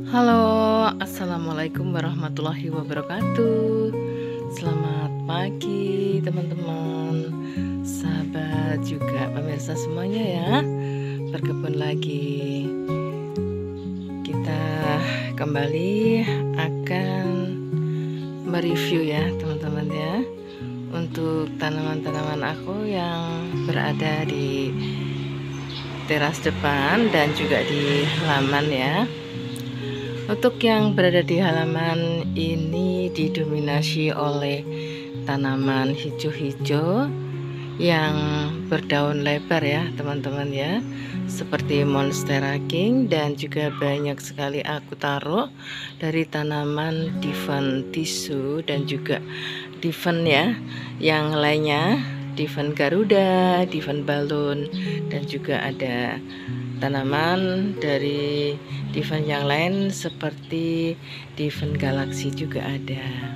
Halo, assalamualaikum warahmatullahi wabarakatuh. Selamat pagi, teman-teman, sahabat juga pemirsa semuanya ya. Berkebun lagi. Kita kembali akan mereview ya, teman-teman ya, untuk tanaman-tanaman aku yang berada di teras depan dan juga di halaman ya. Untuk yang berada di halaman ini didominasi oleh tanaman hijau-hijau yang berdaun lebar ya teman-teman ya, seperti monstera king, dan juga banyak sekali aku taruh dari tanaman divan tisu dan juga divan ya yang lainnya, divan garuda, divan balon, dan juga ada tanaman dari divan yang lain seperti divan galaksi juga ada.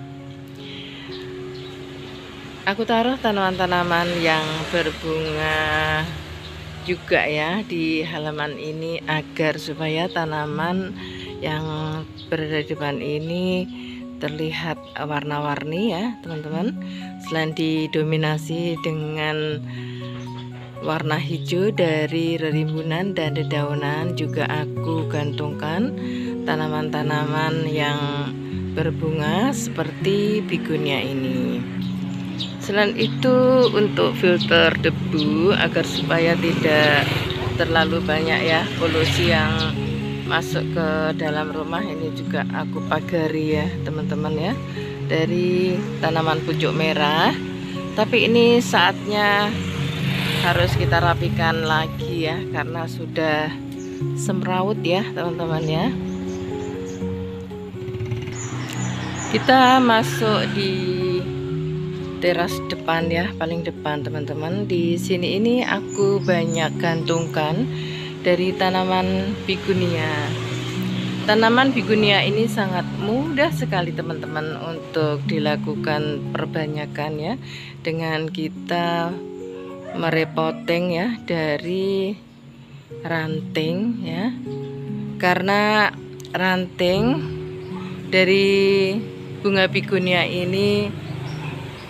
Aku taruh tanaman-tanaman yang berbunga juga ya di halaman ini agar supaya tanaman yang berada di depan ini terlihat warna-warni ya teman-teman. Selain didominasi dengan warna hijau dari rerimbunan dan dedaunan, juga aku gantungkan tanaman-tanaman yang berbunga seperti bigunia ini. Selain itu, untuk filter debu agar supaya tidak terlalu banyak ya polusi yang masuk ke dalam rumah, ini juga aku pagari ya teman-teman ya, dari tanaman pucuk merah. Tapi ini saatnya harus kita rapikan lagi ya, karena sudah semrawut ya teman-teman ya. Kita masuk di teras depan ya, paling depan teman-teman. Di sini ini aku banyak gantungkan dari tanaman bigunia. Tanaman bigunia ini sangat mudah sekali teman-teman untuk dilakukan perbanyakan ya, dengan kita merepoteng ya dari ranting ya, karena ranting dari bunga bigunia ini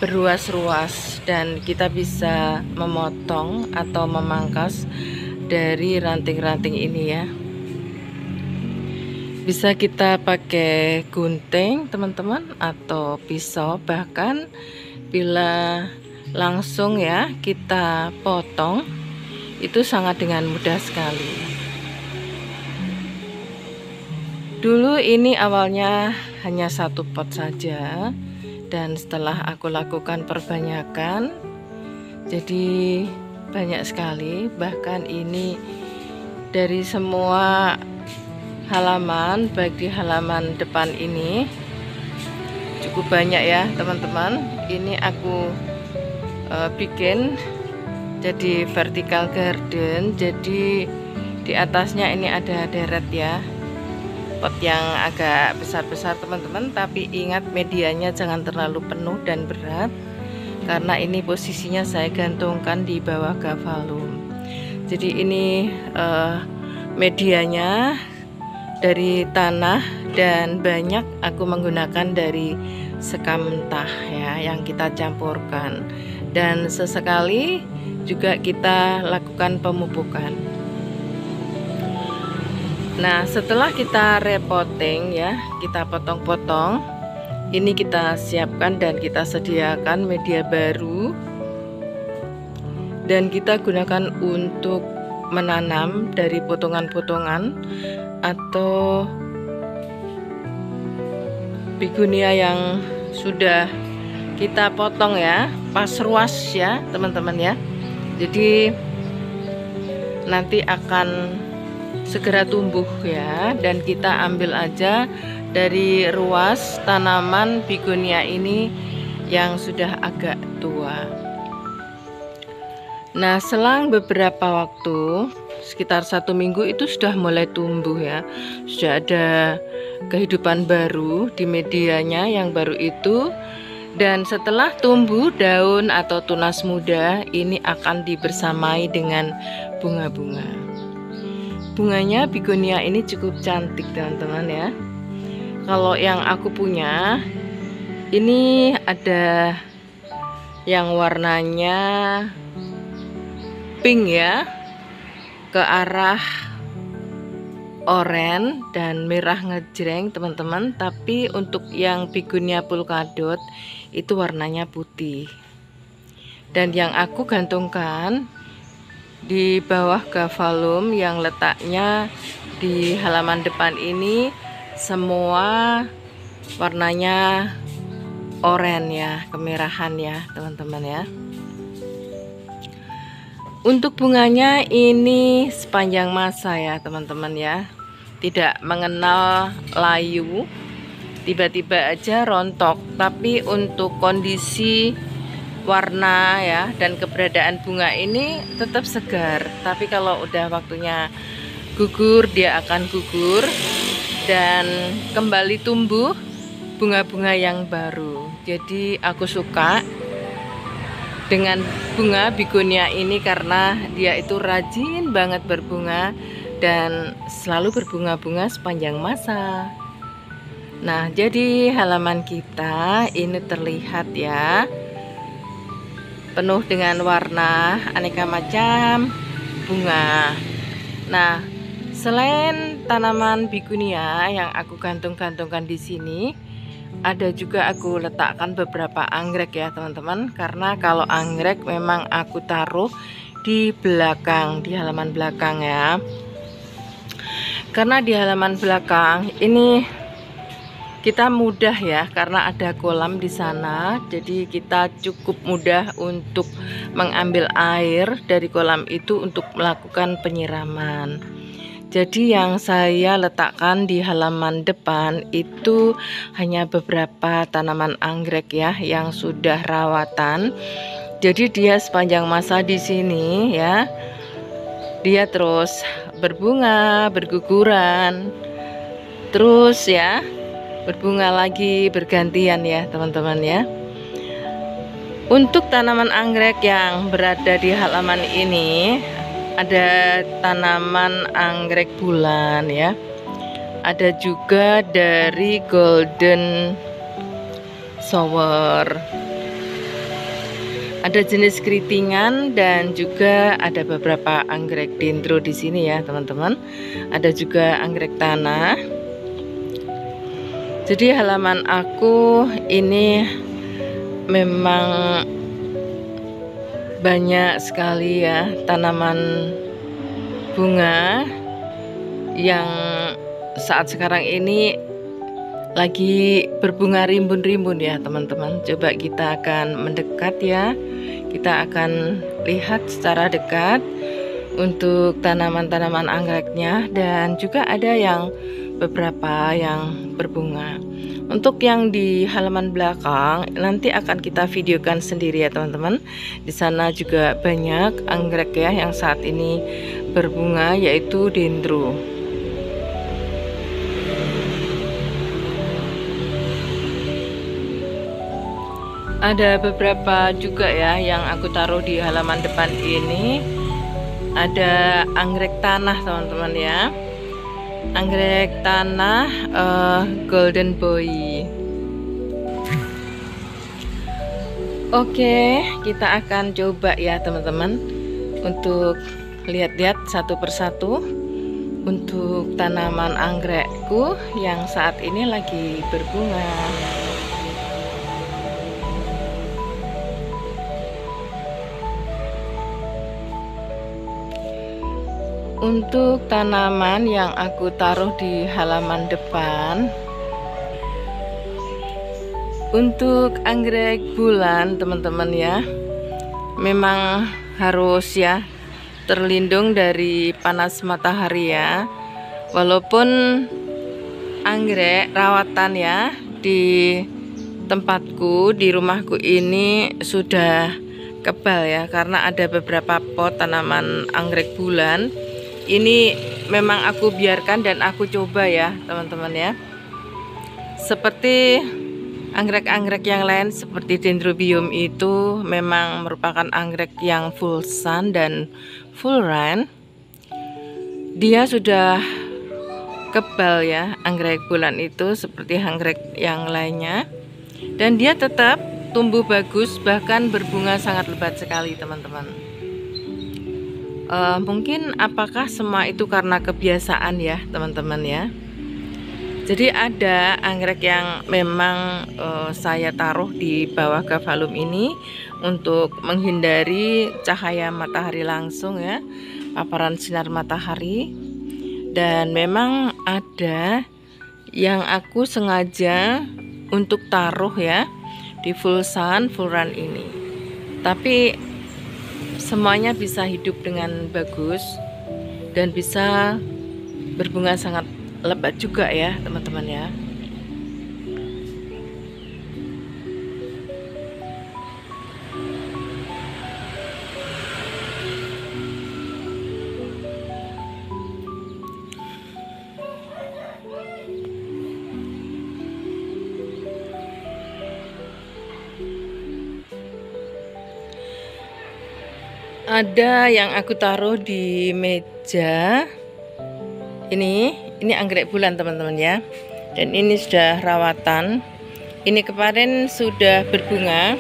berruas-ruas dan kita bisa memotong atau memangkas dari ranting-ranting ini ya. Bisa kita pakai gunting teman-teman atau pisau, bahkan bila langsung ya kita potong itu sangat dengan mudah sekali. Dulu ini awalnya hanya satu pot saja, dan setelah aku lakukan perbanyakan jadi banyak sekali. Bahkan ini dari semua halaman, baik di halaman depan ini cukup banyak ya teman-teman. Ini aku bikin jadi vertical garden, jadi di atasnya ini ada deret ya, pot yang agak besar-besar teman-teman. Tapi ingat, medianya jangan terlalu penuh dan berat, karena ini posisinya saya gantungkan di bawah gavalum. Jadi ini medianya dari tanah, dan banyak aku menggunakan dari sekam mentah ya yang kita campurkan, dan sesekali juga kita lakukan pemupukan. Nah, setelah kita repotting ya, kita potong-potong, ini kita siapkan dan kita sediakan media baru, dan kita gunakan untuk menanam dari potongan-potongan atau bigunia yang sudah kita potong ya, pas ruas ya teman-teman ya. Jadi nanti akan segera tumbuh ya, dan kita ambil aja dari ruas tanaman bigunia ini yang sudah agak tua. Nah, selang beberapa waktu, sekitar 1 minggu, itu sudah mulai tumbuh ya, sudah ada kehidupan baru di medianya yang baru itu. Dan setelah tumbuh daun atau tunas muda, ini akan dibersamai dengan bunga-bunga. bunganya begonia ini cukup cantik teman-teman ya. Kalau yang aku punya ini ada yang warnanya pink ya, ke arah oranye dan merah ngejreng teman-teman. Tapi untuk yang begonia polkadot itu warnanya putih. Dan yang aku gantungkan di bawah gavalum yang letaknya di halaman depan ini semua warnanya oranye ya, kemerahan ya teman-teman ya. Untuk bunganya ini sepanjang masa ya teman-teman ya, tidak mengenal layu, tiba-tiba aja rontok. Tapi untuk kondisi warna ya dan keberadaan bunga ini tetap segar. Tapi kalau udah waktunya gugur, dia akan gugur dan kembali tumbuh bunga-bunga yang baru. Jadi aku suka dengan bunga begonia ini karena dia itu rajin banget berbunga dan selalu berbunga-bunga sepanjang masa. Nah, jadi halaman kita ini terlihat ya, penuh dengan warna aneka macam bunga. Nah, selain tanaman begonia yang aku gantung-gantungkan di sini, ada juga aku letakkan beberapa anggrek ya teman-teman. Karena kalau anggrek memang aku taruh di belakang, di halaman belakang ya. Karena di halaman belakang ini kita mudah ya, karena ada kolam di sana, jadi kita cukup mudah untuk mengambil air dari kolam itu untuk melakukan penyiraman. Jadi yang saya letakkan di halaman depan itu hanya beberapa tanaman anggrek ya yang sudah rawatan. Jadi dia sepanjang masa di sini ya, dia terus berbunga, berguguran, terus ya berbunga lagi bergantian ya teman-teman ya. Untuk tanaman anggrek yang berada di halaman ini ada tanaman anggrek bulan ya, ada juga dari golden shower, ada jenis keritingan dan juga ada beberapa anggrek dendro di sini ya teman-teman. Ada juga anggrek tanah. Jadi halaman aku ini memang banyak sekali ya tanaman bunga yang saat sekarang ini lagi berbunga rimbun-rimbun ya teman-teman. Coba kita akan mendekat ya, kita akan lihat secara dekat untuk tanaman-tanaman anggreknya, dan juga ada yang beberapa yang berbunga. Untuk yang di halaman belakang nanti akan kita videokan sendiri ya teman-teman. Di sana juga banyak anggrek ya yang saat ini berbunga, yaitu dendro. Ada beberapa juga ya yang aku taruh di halaman depan ini. Ada anggrek tanah teman-teman ya, anggrek tanah golden boy. Oke, kita akan coba ya teman-teman untuk lihat-lihat satu persatu untuk tanaman anggrekku yang saat ini lagi berbunga. Untuk tanaman yang aku taruh di halaman depan, untuk anggrek bulan teman-teman ya, memang harus ya terlindung dari panas matahari ya. Walaupun anggrek rawatan ya di tempatku, di rumahku ini sudah kebal ya, karena ada beberapa pot tanaman anggrek bulan. Ini memang aku biarkan dan aku coba ya teman-teman ya. Seperti anggrek-anggrek yang lain seperti dendrobium itu memang merupakan anggrek yang full sun dan full rain. dia sudah kebal ya, anggrek bulan itu seperti anggrek yang lainnya, dan dia tetap tumbuh bagus, bahkan berbunga sangat lebat sekali teman-teman. Mungkin apakah semua itu karena kebiasaan ya teman-teman ya. Jadi ada anggrek yang memang saya taruh di bawah gavalum ini untuk menghindari cahaya matahari langsung ya, paparan sinar matahari. Dan memang ada yang aku sengaja untuk taruh ya di full sun, full run ini. Tapi semuanya bisa hidup dengan bagus dan bisa berbunga sangat lebat juga ya teman-teman ya. Ada yang aku taruh di meja. Ini anggrek bulan teman-teman ya. Dan ini sudah rawatan. Ini kemarin sudah berbunga.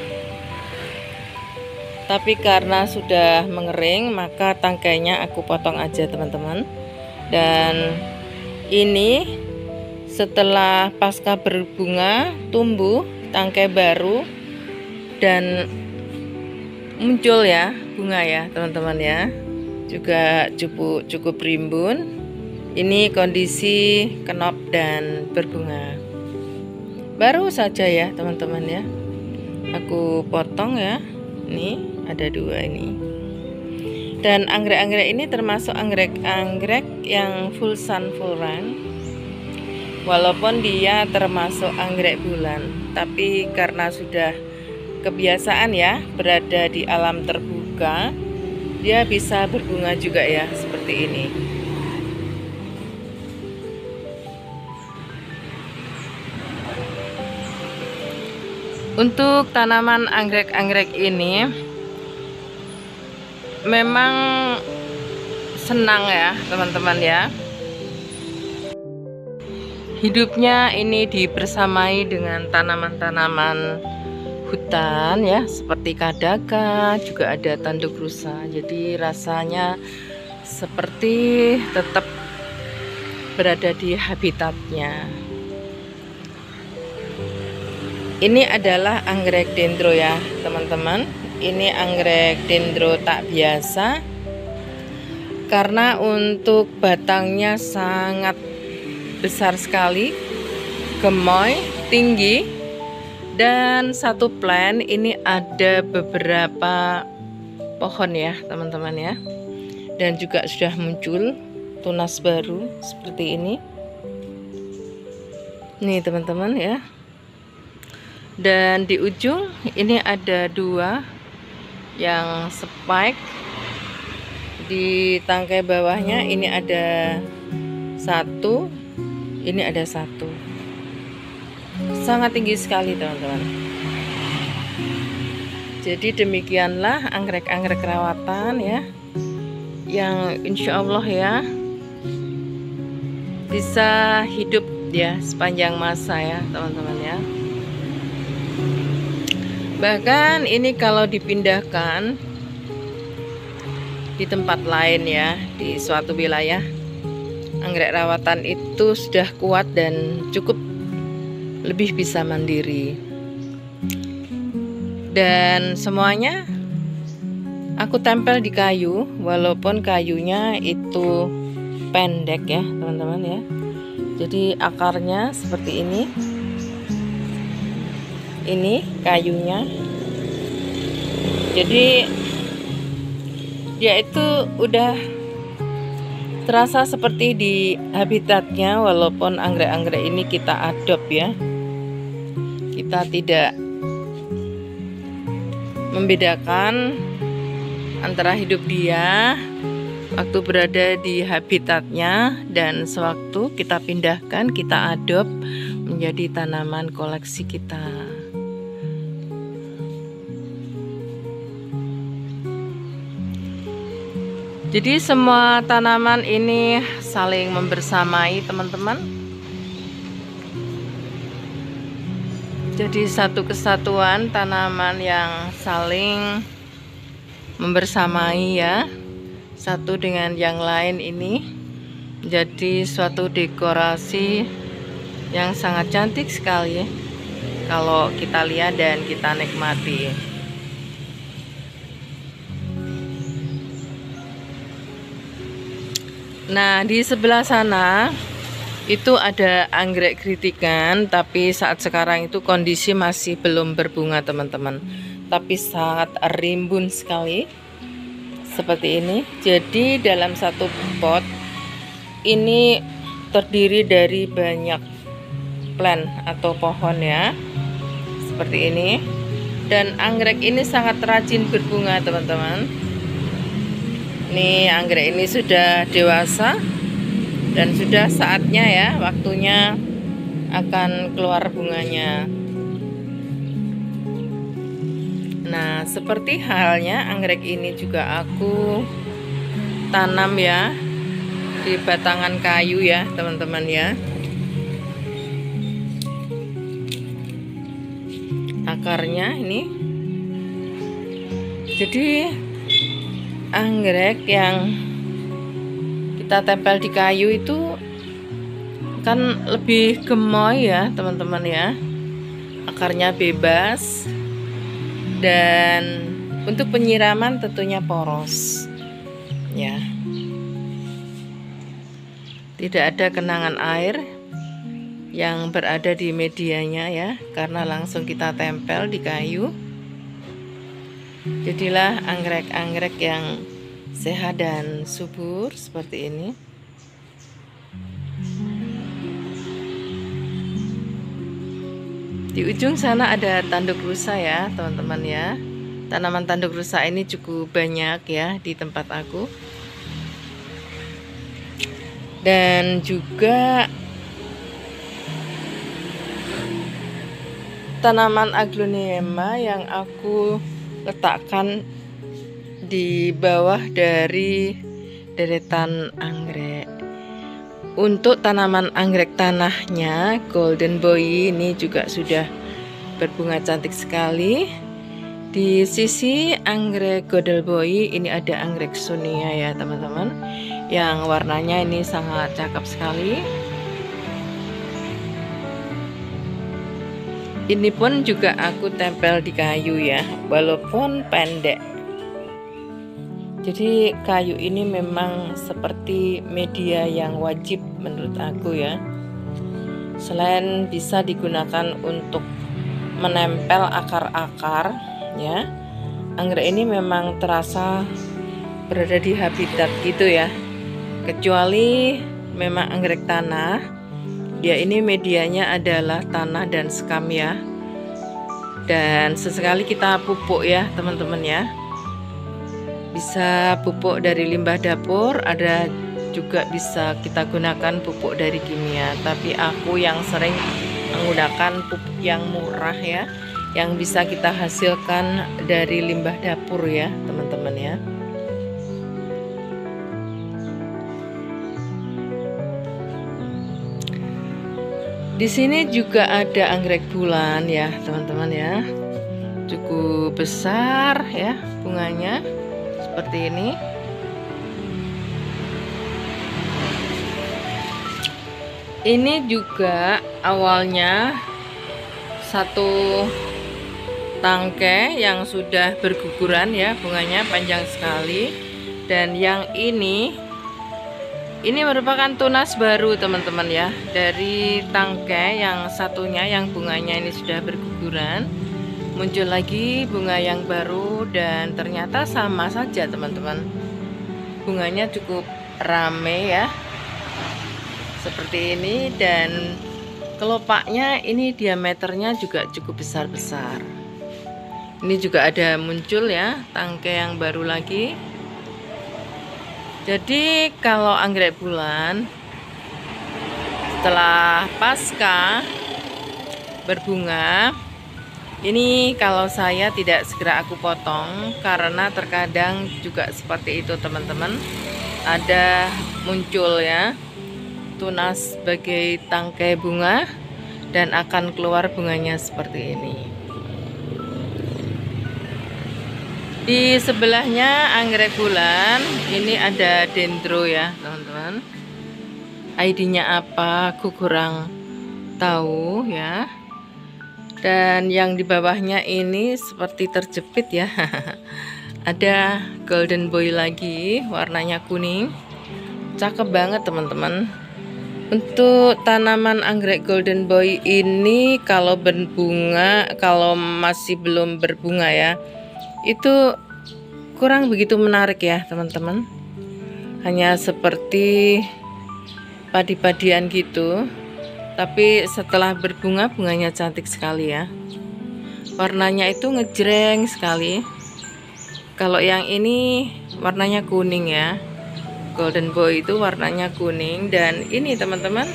Tapi karena sudah mengering, maka tangkainya aku potong aja teman-teman. Dan ini setelah pasca berbunga, tumbuh tangkai baru dan muncul ya bunga ya teman-teman ya, juga cukup rimbun. Ini kondisi kenop dan berbunga baru saja ya teman-teman ya, aku potong ya. Ini ada 2 ini, dan anggrek-anggrek ini termasuk anggrek-anggrek yang full sun full run, walaupun dia termasuk anggrek bulan, tapi karena sudah kebiasaan ya berada di alam terbuka, dia bisa berbunga juga ya seperti ini. Untuk tanaman anggrek-anggrek ini memang senang ya teman-teman ya. Hidupnya ini dibersamai dengan tanaman-tanaman hutan ya, seperti kadaka, juga ada tanduk rusa. Jadi rasanya seperti tetap berada di habitatnya. Ini adalah anggrek dendro ya teman-teman. Ini anggrek dendro tak biasa, karena untuk batangnya sangat besar sekali, gemoy, tinggi, dan satu plant ini ada beberapa pohon ya teman-teman ya, dan juga sudah muncul tunas baru seperti ini nih teman-teman ya. Dan di ujung ini ada 2 yang spike, di tangkai bawahnya ini ada 1, ini ada 1, sangat tinggi sekali teman-teman. Jadi demikianlah anggrek-anggrek rawatan ya, yang insya Allah ya bisa hidup ya sepanjang masa ya teman-teman ya. Bahkan ini kalau dipindahkan di tempat lain ya, di suatu wilayah, anggrek rawatan itu sudah kuat dan cukup lebih bisa mandiri. Dan semuanya aku tempel di kayu, walaupun kayunya itu pendek ya teman-teman ya. Jadi akarnya seperti ini kayunya, jadi dia itu udah terasa seperti di habitatnya. Walaupun anggrek-anggrek ini kita adopt ya, kita tidak membedakan antara hidup dia waktu berada di habitatnya dan sewaktu kita pindahkan, kita adopt menjadi tanaman koleksi kita. Jadi semua tanaman ini saling membersamai teman-teman. Jadi satu kesatuan tanaman yang saling membersamai ya, satu dengan yang lain ini jadi suatu dekorasi yang sangat cantik sekali kalau kita lihat dan kita nikmati. Nah, di sebelah sana itu ada anggrek kritikan, tapi saat sekarang itu kondisi masih belum berbunga teman-teman, tapi sangat rimbun sekali seperti ini. Jadi dalam satu pot ini terdiri dari banyak plant atau pohon ya, seperti ini. Dan anggrek ini sangat rajin berbunga teman-teman. Nih, anggrek ini sudah dewasa dan sudah saatnya ya, waktunya akan keluar bunganya. Nah, seperti halnya anggrek ini juga aku tanam ya di batangan kayu ya teman-teman ya. Akarnya ini. Jadi anggrek yang kita tempel di kayu itu kan lebih gemoy ya teman-teman ya. Akarnya bebas dan untuk penyiraman tentunya poros ya. Tidak ada kenangan air yang berada di medianya ya, karena langsung kita tempel di kayu. Jadilah anggrek-anggrek yang sehat dan subur seperti ini. Di ujung sana ada tanduk rusa ya teman-teman ya. Tanaman tanduk rusa ini cukup banyak ya di tempat aku. Dan juga tanaman aglonema yang aku letakkan di bawah dari deretan anggrek. Untuk tanaman anggrek tanahnya golden boy ini juga sudah berbunga cantik sekali. Di sisi anggrek golden boy ini ada anggrek sunia ya teman-teman, yang warnanya ini sangat cakep sekali. Ini pun juga aku tempel di kayu ya, walaupun pendek. Jadi kayu ini memang seperti media yang wajib menurut aku ya. Selain bisa digunakan untuk menempel akar-akar ya, anggrek ini memang terasa berada di habitat gitu ya. Kecuali memang anggrek tanah, dia ini medianya adalah tanah dan sekam ya. Dan sesekali kita pupuk ya teman-teman ya. Bisa pupuk dari limbah dapur, ada juga bisa kita gunakan pupuk dari kimia. Tapi aku yang sering menggunakan pupuk yang murah ya, yang bisa kita hasilkan dari limbah dapur ya teman-teman ya. Di sini juga ada anggrek bulan ya teman-teman ya, cukup besar ya bunganya seperti ini. Ini juga awalnya satu tangkai yang sudah berguguran ya, bunganya panjang sekali. Dan yang ini merupakan tunas baru teman-teman ya, dari tangkai yang satunya yang bunganya ini sudah berguguran, muncul lagi bunga yang baru. Dan ternyata sama saja teman-teman, bunganya cukup rame ya seperti ini. Dan kelopaknya ini diameternya juga cukup besar-besar. Ini juga ada muncul ya tangkai yang baru lagi. Jadi kalau anggrek bulan setelah pasca berbunga Ini kalau saya tidak segera aku potong karena terkadang juga seperti itu teman-teman. Ada muncul ya tunas sebagai tangkai bunga dan akan keluar bunganya seperti ini. Di sebelahnya anggrek bulan, ini ada dendro ya teman-teman. ID-nya apa aku kurang tahu ya. Dan yang di bawahnya ini seperti terjepit ya. Ada golden boy lagi, warnanya kuning. Cakep banget teman-teman. Untuk tanaman anggrek golden boy ini kalau berbunga, kalau masih belum berbunga ya, itu kurang begitu menarik ya teman-teman. Hanya seperti padi-padian gitu. Tapi setelah berbunga, bunganya cantik sekali ya. Warnanya itu ngejreng sekali. Kalau yang ini warnanya kuning ya. Golden boy itu warnanya kuning. Dan ini teman-teman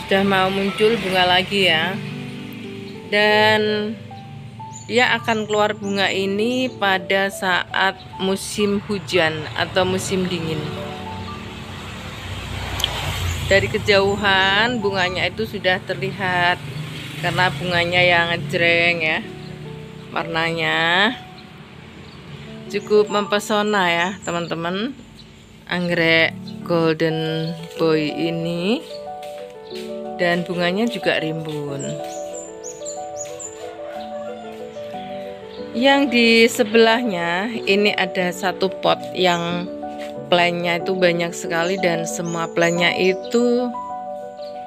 sudah mau muncul bunga lagi ya. Dan dia akan keluar bunga ini pada saat musim hujan atau musim dingin. Dari kejauhan bunganya itu sudah terlihat karena bunganya yang ngejreng ya. Warnanya cukup mempesona ya teman-teman. Anggrek golden boy ini, dan bunganya juga rimbun. Yang di sebelahnya ini ada satu pot yang plannya itu banyak sekali dan semua plannya itu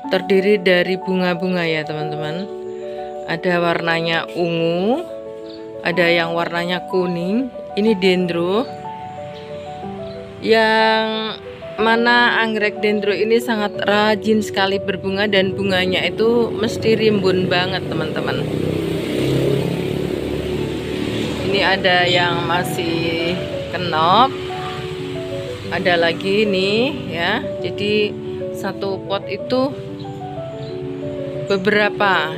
terdiri dari bunga-bunga ya teman-teman. Ada warnanya ungu, ada yang warnanya kuning. Ini dendro. Yang mana anggrek dendro ini sangat rajin sekali berbunga dan bunganya itu mesti rimbun banget teman-teman. Ini ada yang masih kenop. Ada lagi nih ya. Jadi satu pot itu beberapa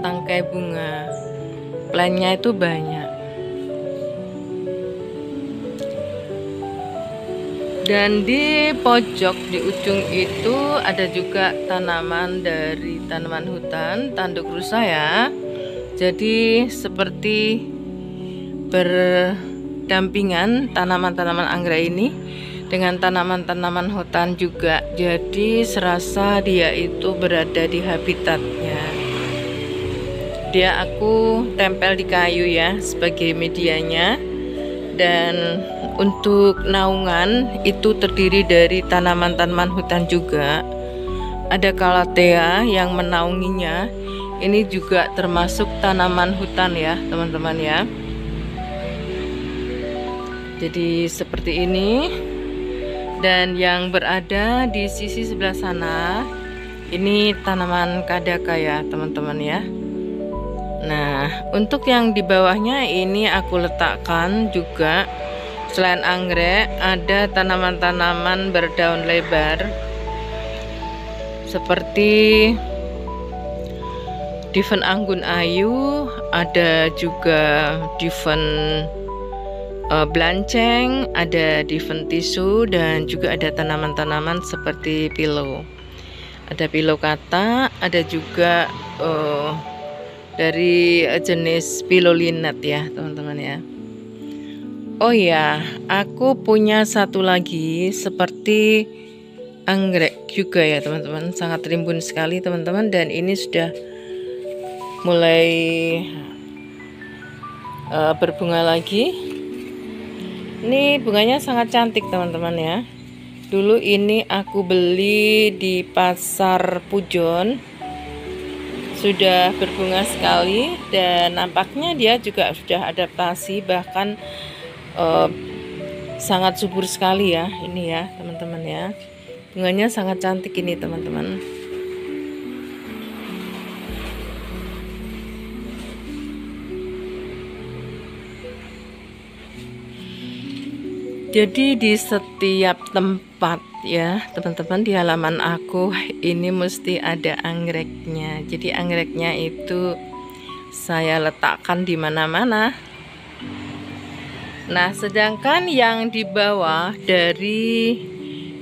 tangkai bunga. Plannya itu banyak. Dan di pojok di ujung itu ada juga tanaman dari tanaman hutan tanduk rusa ya. Jadi seperti berdampingan tanaman-tanaman anggrek ini dengan tanaman-tanaman hutan juga. Jadi serasa dia itu berada di habitatnya. Dia aku tempel di kayu ya sebagai medianya. Dan untuk naungan itu terdiri dari tanaman-tanaman hutan juga. Ada calathea yang menaunginya. Ini juga termasuk tanaman hutan ya teman-teman ya. Jadi seperti ini. Dan yang berada di sisi sebelah sana, ini tanaman kadaka ya teman-teman ya. Nah, untuk yang di bawahnya ini aku letakkan juga selain anggrek, ada tanaman-tanaman berdaun lebar seperti Diven anggun ayu, ada juga Diven blanceng, ada Diven tisu, dan juga ada tanaman-tanaman seperti pilau. Ada pilau kata, ada juga dari jenis pilolinet ya teman-teman ya. Oh ya, aku punya satu lagi seperti anggrek juga ya teman-teman. Sangat rimbun sekali teman-teman, dan ini sudah mulai berbunga lagi. Ini bunganya sangat cantik teman-teman ya. Dulu ini aku beli di pasar Pujon. Sudah berbunga sekali dan nampaknya dia juga sudah adaptasi, bahkan sangat subur sekali ya ini ya teman-teman ya. Bunganya sangat cantik ini teman-teman. Jadi di setiap tempat ya teman-teman, di halaman aku ini mesti ada anggreknya. Jadi anggreknya itu saya letakkan di mana-mana. Nah, sedangkan yang di bawah dari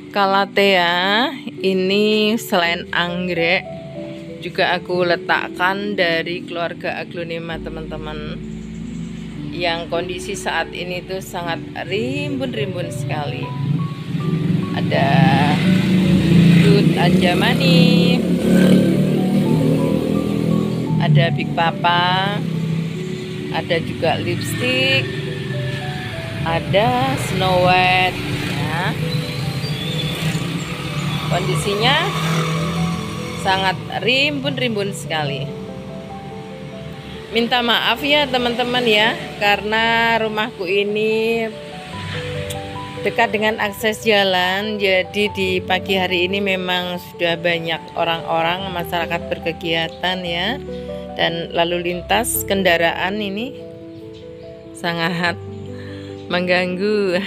Calathea ini selain anggrek juga aku letakkan dari keluarga Aglonema teman-teman, yang kondisi saat ini tuh sangat rimbun-rimbun sekali. Ada Dut Anjamani, ada Big Papa, ada juga lipstick, ada Snow White ya. Kondisinya sangat rimbun-rimbun sekali. Minta maaf ya teman-teman ya, karena rumahku ini dekat dengan akses jalan. Jadi di pagi hari ini memang sudah banyak orang-orang, masyarakat berkegiatan ya, dan lalu lintas kendaraan ini sangat mengganggu.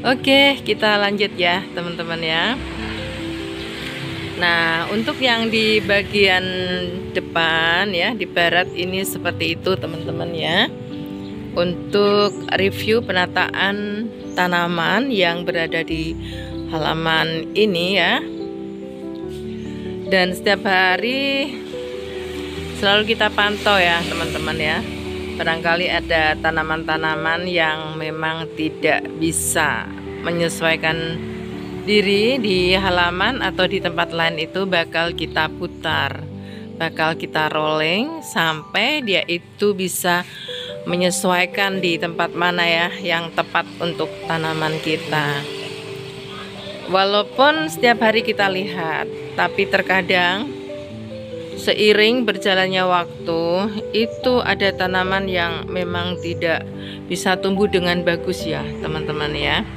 Oke, kita lanjut ya teman-teman ya. Nah, untuk yang di bagian depan ya, di barat ini seperti itu teman-teman ya. Untuk review penataan tanaman yang berada di halaman ini ya. Dan setiap hari selalu kita pantau ya teman-teman ya. Barangkali ada tanaman-tanaman yang memang tidak bisa menyesuaikan diri di halaman atau di tempat lain, itu bakal kita putar, bakal kita rolling sampai dia itu bisa menyesuaikan di tempat mana ya yang tepat untuk tanaman kita. Walaupun setiap hari kita lihat, tapi terkadang seiring berjalannya waktu itu ada tanaman yang memang tidak bisa tumbuh dengan bagus ya teman-teman ya.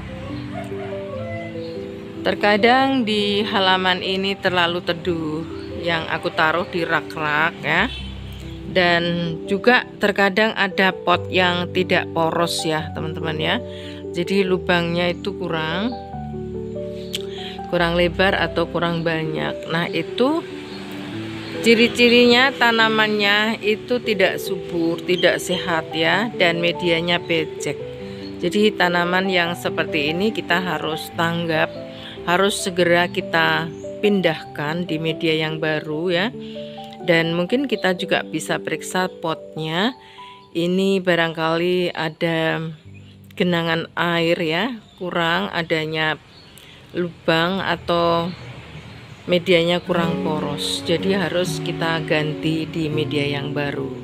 Terkadang di halaman ini terlalu teduh yang aku taruh di rak-rak ya. Dan juga terkadang ada pot yang tidak poros ya teman-teman ya. Jadi lubangnya itu kurang lebar atau kurang banyak. Nah, itu ciri-cirinya tanamannya itu tidak subur, tidak sehat ya, dan medianya becek. Jadi tanaman yang seperti ini kita harus tanggap, harus segera kita pindahkan di media yang baru ya. Dan mungkin kita juga bisa periksa potnya. Ini barangkali ada genangan air ya, kurang adanya lubang atau medianya kurang poros. Jadi harus kita ganti di media yang baru,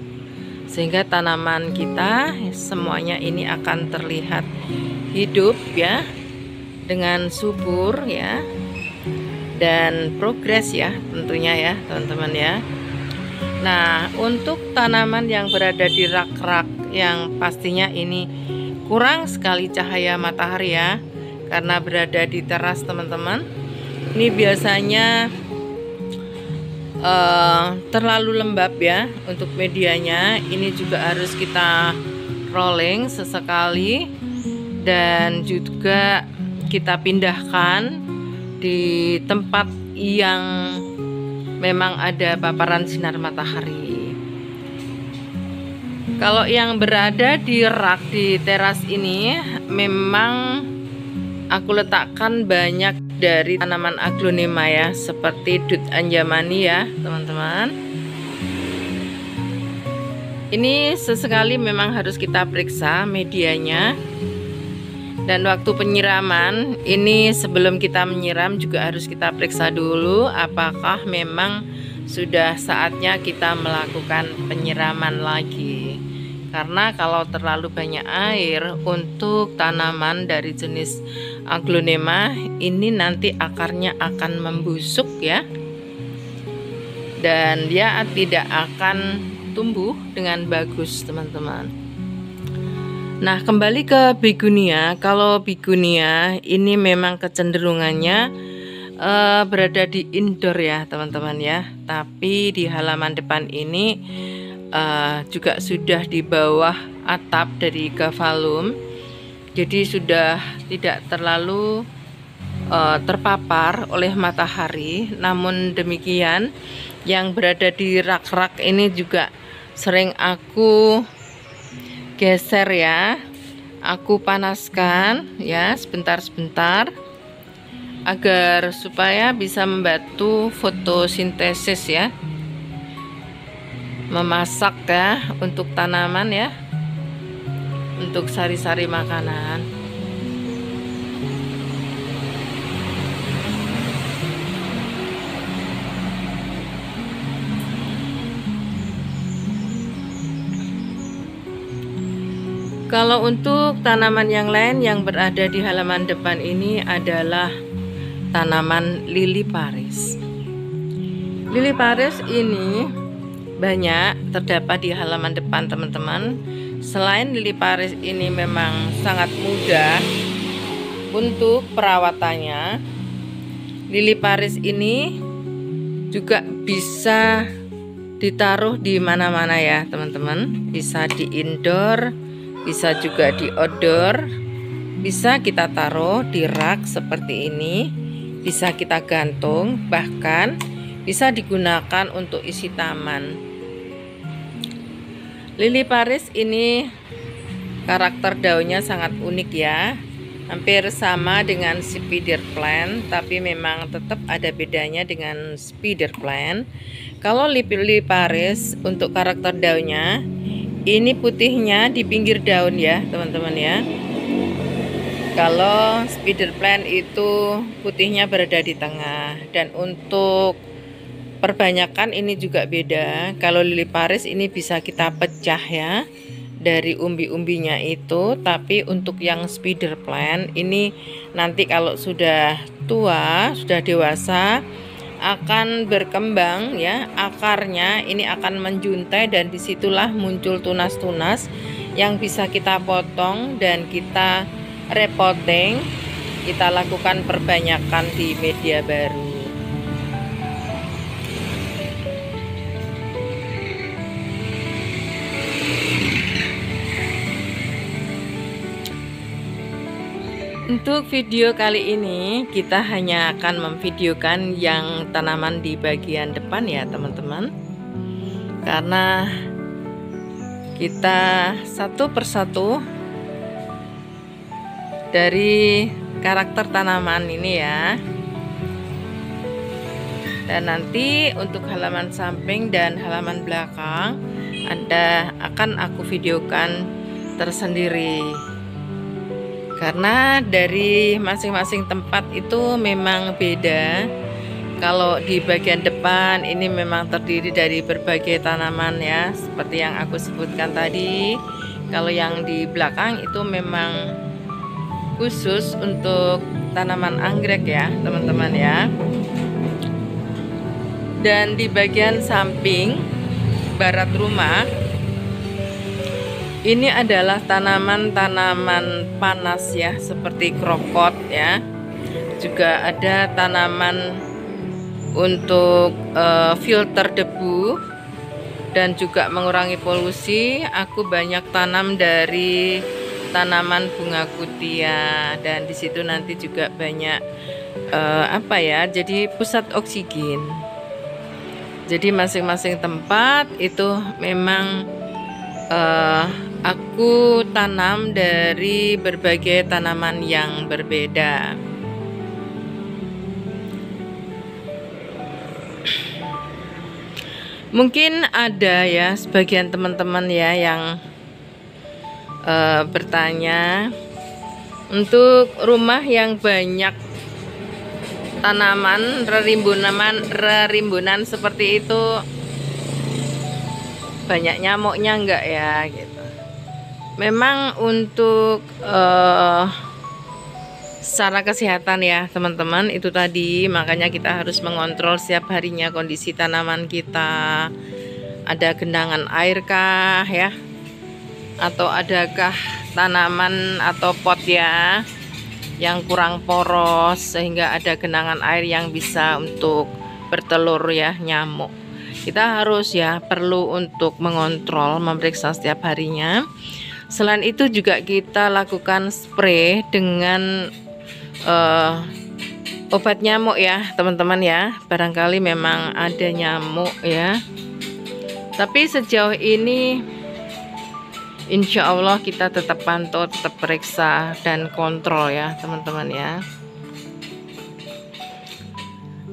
sehingga tanaman kita semuanya ini akan terlihat hidup ya, dengan subur ya, dan progres ya tentunya ya teman-teman ya. Nah, untuk tanaman yang berada di rak-rak yang pastinya ini kurang sekali cahaya matahari ya, karena berada di teras teman-teman, ini biasanya terlalu lembab ya untuk medianya. Ini juga harus kita rolling sesekali dan juga kita pindahkan di tempat yang memang ada paparan sinar matahari. Kalau yang berada di rak di teras ini memang aku letakkan banyak dari tanaman aglonema ya, seperti Dut Anjamani ya teman-teman. Ini sesekali memang harus kita periksa medianya. Dan waktu penyiraman ini, sebelum kita menyiram juga harus kita periksa dulu apakah memang sudah saatnya kita melakukan penyiraman lagi. Karena kalau terlalu banyak air untuk tanaman dari jenis aglonema ini, nanti akarnya akan membusuk ya, dan dia tidak akan tumbuh dengan bagus teman-teman. Nah, kembali ke begonia. Kalau begonia ini memang kecenderungannya berada di indoor ya teman-teman ya. Tapi di halaman depan ini juga sudah di bawah atap dari gavalum. jadi sudah tidak terlalu terpapar oleh matahari. Namun demikian, yang berada di rak-rak ini juga sering aku geser ya, aku panaskan ya sebentar-sebentar agar supaya bisa membantu fotosintesis ya, memasak ya untuk tanaman ya, untuk sari-sari makanan. Kalau untuk tanaman yang lain yang berada di halaman depan ini adalah tanaman lili Paris. Lili Paris ini banyak terdapat di halaman depan teman-teman. Selain lili Paris ini memang sangat mudah untuk perawatannya, lili Paris ini juga bisa ditaruh di mana-mana ya teman-teman. Bisa di indoor, bisa juga di outdoor, bisa kita taruh di rak seperti ini, bisa kita gantung, bahkan bisa digunakan untuk isi taman. Lili Paris ini karakter daunnya sangat unik ya, hampir sama dengan spider plant, tapi memang tetap ada bedanya dengan spider plant. Kalau lili Paris untuk karakter daunnya, ini putihnya di pinggir daun ya teman-teman ya. Kalau spider plant itu putihnya berada di tengah. Dan untuk perbanyakan ini juga beda. Kalau lili Paris ini bisa kita pecah ya dari umbi-umbinya itu. Tapi untuk yang spider plant ini nanti kalau sudah tua, sudah dewasa, akan berkembang ya, akarnya ini akan menjuntai dan disitulah muncul tunas-tunas yang bisa kita potong dan kita repotting, kita lakukan perbanyakan di media baru. Untuk video kali ini kita hanya akan memvideokan yang tanaman di bagian depan ya teman-teman, karena kita satu persatu dari karakter tanaman ini ya. Dan nanti untuk halaman samping dan halaman belakang akan aku videokan tersendiri. Karena dari masing-masing tempat itu memang beda. Kalau di bagian depan ini memang terdiri dari berbagai tanaman ya, seperti yang aku sebutkan tadi. Kalau yang di belakang itu memang khusus untuk tanaman anggrek ya teman-teman ya. Dan di bagian samping barat rumah ini adalah tanaman-tanaman panas ya, seperti krokot ya. Juga ada tanaman untuk filter debu dan juga mengurangi polusi. Aku banyak tanam dari tanaman bunga kutia, dan di situ nanti juga banyak jadi pusat oksigen. Jadi masing-masing tempat itu memang aku tanam dari berbagai tanaman yang berbeda. Mungkin ada ya sebagian teman-teman ya yang bertanya, untuk rumah yang banyak tanaman rerimbunan seperti itu banyak nyamuknya enggak ya gitu. Memang untuk secara kesehatan ya teman-teman itu tadi, makanya kita harus mengontrol setiap harinya kondisi tanaman kita. Ada genangan airkah ya, atau adakah tanaman atau pot ya yang kurang poros sehingga ada genangan air yang bisa untuk bertelur ya nyamuk. Kita harus ya perlu untuk mengontrol, memeriksa setiap harinya Selain itu juga kita lakukan spray dengan obat nyamuk ya teman-teman ya. Barangkali memang ada nyamuk ya, tapi sejauh ini insya Allah kita tetap pantau, tetap periksa dan kontrol ya teman-teman ya.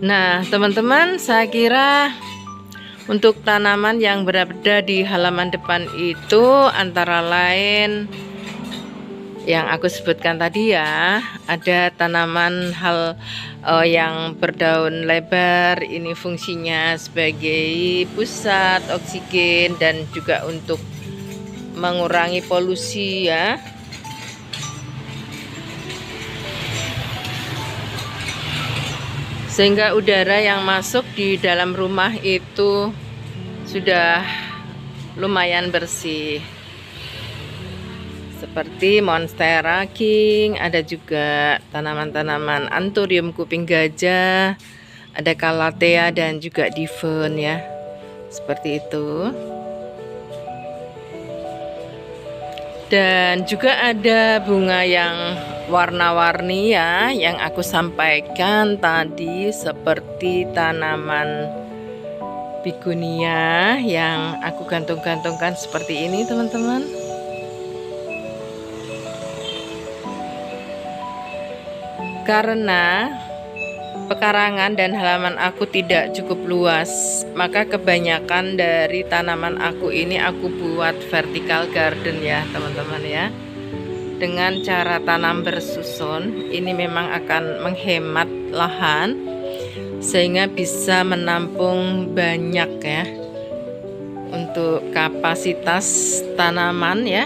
Nah teman-teman, saya kira untuk tanaman yang berada di halaman depan itu antara lain yang aku sebutkan tadi ya, ada tanaman yang berdaun lebar. Ini fungsinya sebagai pusat oksigen dan juga untuk mengurangi polusi ya. Sehingga udara yang masuk di dalam rumah itu sudah lumayan bersih. Seperti Monstera King, ada juga tanaman-tanaman Anthurium kuping gajah, ada Calathea dan juga Divon ya. Seperti itu. Dan juga ada bunga yang warna-warni ya, yang aku sampaikan tadi, seperti tanaman Bigunia yang aku gantung-gantungkan seperti ini teman-teman. Karena pekarangan dan halaman aku tidak cukup luas, maka kebanyakan dari tanaman aku ini aku buat vertical garden ya teman-teman ya. Dengan cara tanam bersusun, ini memang akan menghemat lahan sehingga bisa menampung banyak ya untuk kapasitas tanaman ya.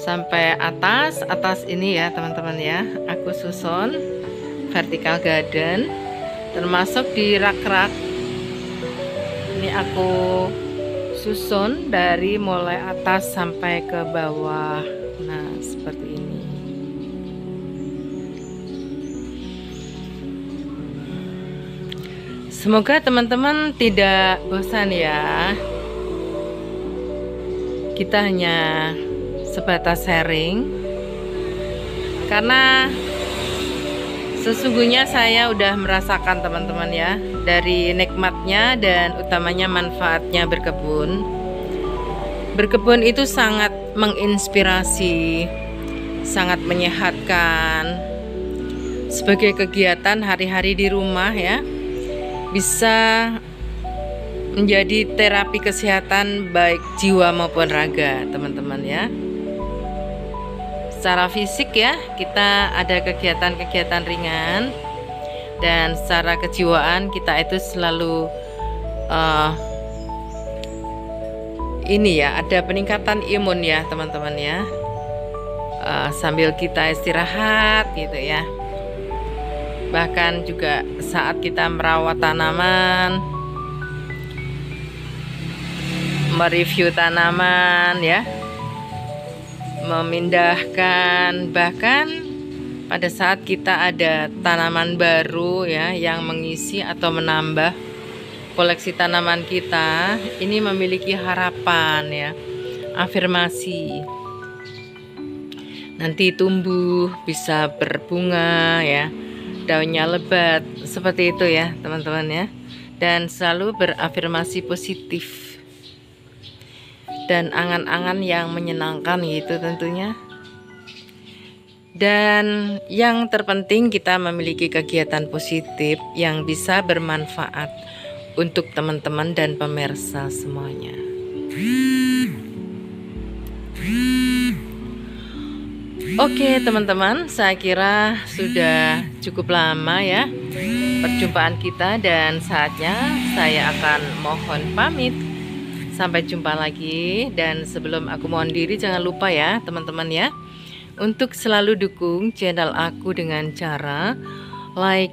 Sampai atas ini ya teman-teman ya, aku susun vertical garden, termasuk di rak-rak ini aku susun dari mulai atas sampai ke bawah. Nah seperti ini. Semoga teman-teman tidak bosan ya. Kita hanya sebatas sharing, karena sesungguhnya saya udah merasakan teman-teman ya, dari nikmatnya dan utamanya manfaatnya berkebun. Berkebun itu sangat menginspirasi, sangat menyehatkan. Sebagai kegiatan hari-hari di rumah ya, bisa menjadi terapi kesehatan baik jiwa maupun raga teman-teman ya. Secara fisik ya, kita ada kegiatan-kegiatan ringan, dan secara kejiwaan kita itu selalu ini ya, ada peningkatan imun ya teman-teman ya, sambil kita istirahat gitu ya. Bahkan juga saat kita merawat tanaman, mereview tanaman ya, memindahkan, bahkan pada saat kita ada tanaman baru ya yang mengisi atau menambah koleksi tanaman kita, ini memiliki harapan ya, afirmasi nanti tumbuh, bisa berbunga ya, daunnya lebat, seperti itu ya teman-teman ya. Dan selalu berafirmasi positif dan angan-angan yang menyenangkan gitu tentunya. Dan yang terpenting kita memiliki kegiatan positif yang bisa bermanfaat untuk teman-teman dan pemirsa semuanya. Oke teman-teman, saya kira sudah cukup lama ya perjumpaan kita, dan saatnya saya akan mohon pamit. Sampai jumpa lagi, dan sebelum aku mohon diri, jangan lupa ya teman-teman ya, untuk selalu dukung channel aku dengan cara like,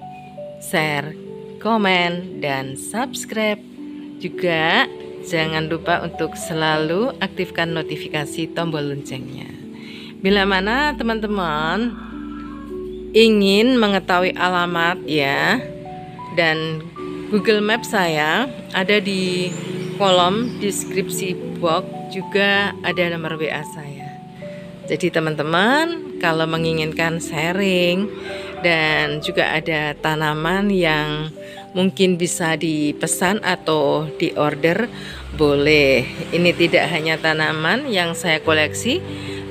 share, komen, dan subscribe. Juga jangan lupa untuk selalu aktifkan notifikasi tombol loncengnya. Bila mana teman-teman ingin mengetahui alamat ya dan Google Maps saya, ada di kolom deskripsi box juga ada nomor WA saya. Jadi teman-teman kalau menginginkan sharing dan juga ada tanaman yang mungkin bisa dipesan atau diorder, boleh. Ini tidak hanya tanaman yang saya koleksi,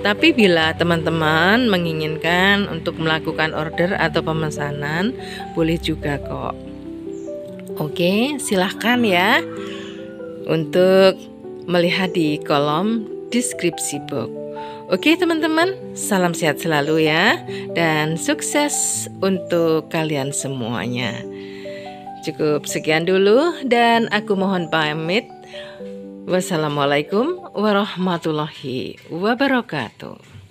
tapi bila teman-teman menginginkan untuk melakukan order atau pemesanan, boleh juga kok. Oke, silahkan ya untuk melihat di kolom deskripsi box. Oke teman-teman, salam sehat selalu ya, dan sukses untuk kalian semuanya. Cukup sekian dulu dan aku mohon pamit. Wassalamualaikum warahmatullahi wabarakatuh.